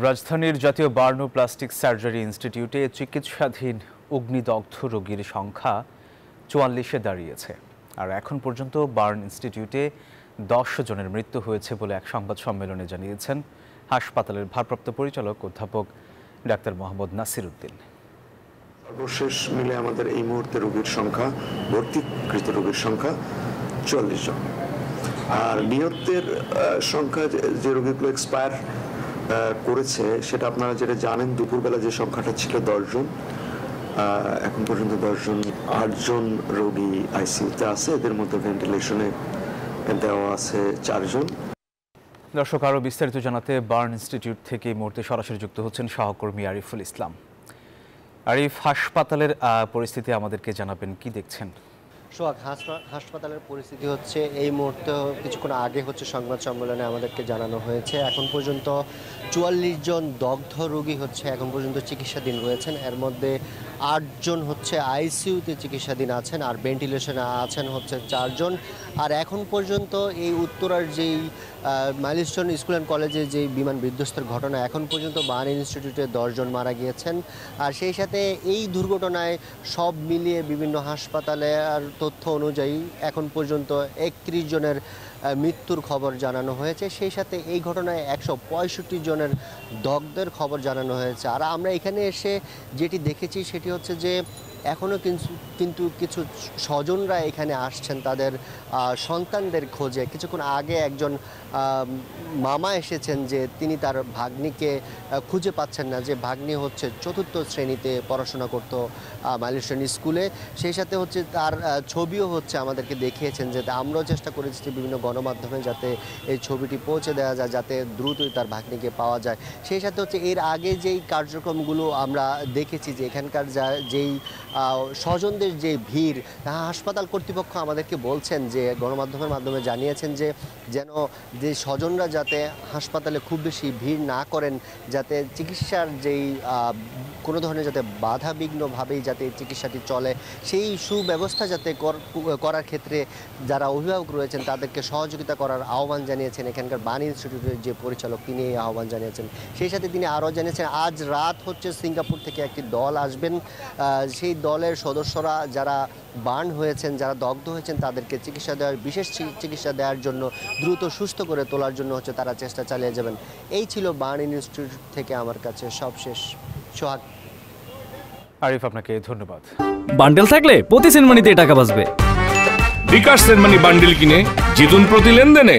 রাজধানীর জাতীয় বার্ন ও plastic surgery ইনস্টিটিউটে চিকিৎসাধীন অগ্নিদগ্ধ রোগীর সংখ্যা ৪৪-এ দাঁড়িয়েছে। আর এখন পর্যন্ত বার্ন ইনস্টিটিউটে ১০ জনের মৃত্যু হয়েছে বলে এক সংবাদ সম্মেলনে জানিয়েছেন হাসপাতালের ভারপ্রাপ্ত পরিচালক অধ্যাপক ডাক্তার মোহাম্মদ নাসির উদ্দিন। সর্বশেষ মিলে আমাদের এই মুহূর্তে রোগীর সংখ্যা, ভর্তিকৃত রোগীর সংখ্যা ৪৪ জন। আর নিহতের সংখ্যা, যে রোগীগুলো এক্সপায়ার করেছে সেটা আপনারা যেটা জানেন, দুপুরবেলা যে সংখ্যাটা ছিল ১০ জন, এখন পর্যন্ত ১০ জন। ৮ জন রোগী আইসিইউতে আছে, এদের মধ্যে ভেন্টিলেশনে দেওয়া আছে ৪ জন। দর্শক, আরও বিস্তারিত জানাতে বার্ন ইনস্টিটিউট থেকে এই মুহূর্তে সরাসরি যুক্ত হচ্ছেন সহকর্মী আরিফুল ইসলাম। আরিফ, হাসপাতালের পরিস্থিতি আমাদেরকে জানাবেন, কি দেখছেন? সোহাগ, হাসপাতালের পরিস্থিতি হচ্ছে এই মুহূর্তে কিছুক্ষণ আগে সংবাদ সম্মেলনে আমাদেরকে জানানো হয়েছে এখন পর্যন্ত ৪৪ জন দগ্ধ রোগী এখন পর্যন্ত চিকিৎসাধীন রয়েছেন। এর মধ্যে ৮ জন আইসিইউতে চিকিৎসাধীন আছেন, আর ভেন্টিলেশনে আছেন ৪ জন। আর এখন পর্যন্ত এই উত্তরার যেই মাইলস্টোন স্কুল অ্যান্ড কলেজে যে বিমান বিধ্বস্তের ঘটনা, এখন পর্যন্ত বার্ন ইনস্টিটিউটে ১০ জন মারা গিয়েছেন। আর সেই সাথে এই দুর্ঘটনায় সব মিলিয়ে বিভিন্ন হাসপাতালে আর তথ্য অনুযায়ী এখন পর্যন্ত ৩১ জনের মৃত্যুর খবর জানানো হয়েছে। সেই সাথে এই ঘটনায় ১৬৫ জনের দগ্ধের খবর জানানো হয়েছে। আর আমরা এখানে এসে যেটি দেখেছি সেটি হচ্ছে যে এখনও কিন্তু কিছু স্বজনরা এখানে আসছেন তাদের সন্তানদের খোঁজে। কিছুক্ষণ আগে একজন মামা এসেছেন যে তিনি তার ভাগ্নিকে খুঁজে পাচ্ছেন না, যে ভাগ্নি ৪র্থ শ্রেণীতে পড়াশোনা করতো মাইলস্টোন স্কুলে। সেই সাথে তার ছবিও আমাদেরকে দেখিয়েছেন, যে আমরাও চেষ্টা করেছি যে বিভিন্ন গণমাধ্যমে যাতে এই ছবিটি পৌঁছে দেওয়া যায়, যাতে দ্রুতই তার ভাগ্নিকে পাওয়া যায়। সেই সাথে এর আগে যেই কার্যক্রমগুলো আমরা দেখেছি, যে এখানকার যেই স্বজনদের যে ভিড়, হাসপাতাল কর্তৃপক্ষ আমাদেরকে বলছেন, যে গণমাধ্যমের মাধ্যমে জানিয়েছেন যেন যে স্বজনরা যাতে হাসপাতালে খুব বেশি ভিড় না করেন, যাতে চিকিৎসার যেই কোনো ধরনের যাতে বাধাবিঘ্নভাবেই যাতে চিকিৎসাটি চলে, সেই সুব্যবস্থা যাতে করার ক্ষেত্রে যারা অভিভাবক রয়েছেন তাদেরকে সহযোগিতা করার আহ্বান জানিয়েছেন এখানকার বার্ন ইনস্টিটিউটের যে পরিচালক, তিনি এই আহ্বান জানিয়েছেন। সেই সাথে তিনি আরও জানিয়েছেন আজ রাত সিঙ্গাপুর থেকে একটি দল আসবেন। সেই দলের সদস্যরা যারা বার্ন হয়েছেন, যারা দগ্ধ হয়েছেন, তাদেরকে বিশেষ চিকিৎসা দেওয়ার জন্য, দ্রুত সুস্থ করে তোলার জন্য তারা চেষ্টা চালিয়ে যাবেন। এই ছিল বার্ন ইনস্টিটিউট থেকে আমার কাছে সবশেষ। সোহাগ, আরিফ, আপনাকে ধন্যবাদ। বান্ডেল থাকলে প্রতি সেনমানিতে টাকা বাঁচবে। বিকাশ সেনমানি বান্ডেল কিনে জিতুন প্রতি লেনদেনে।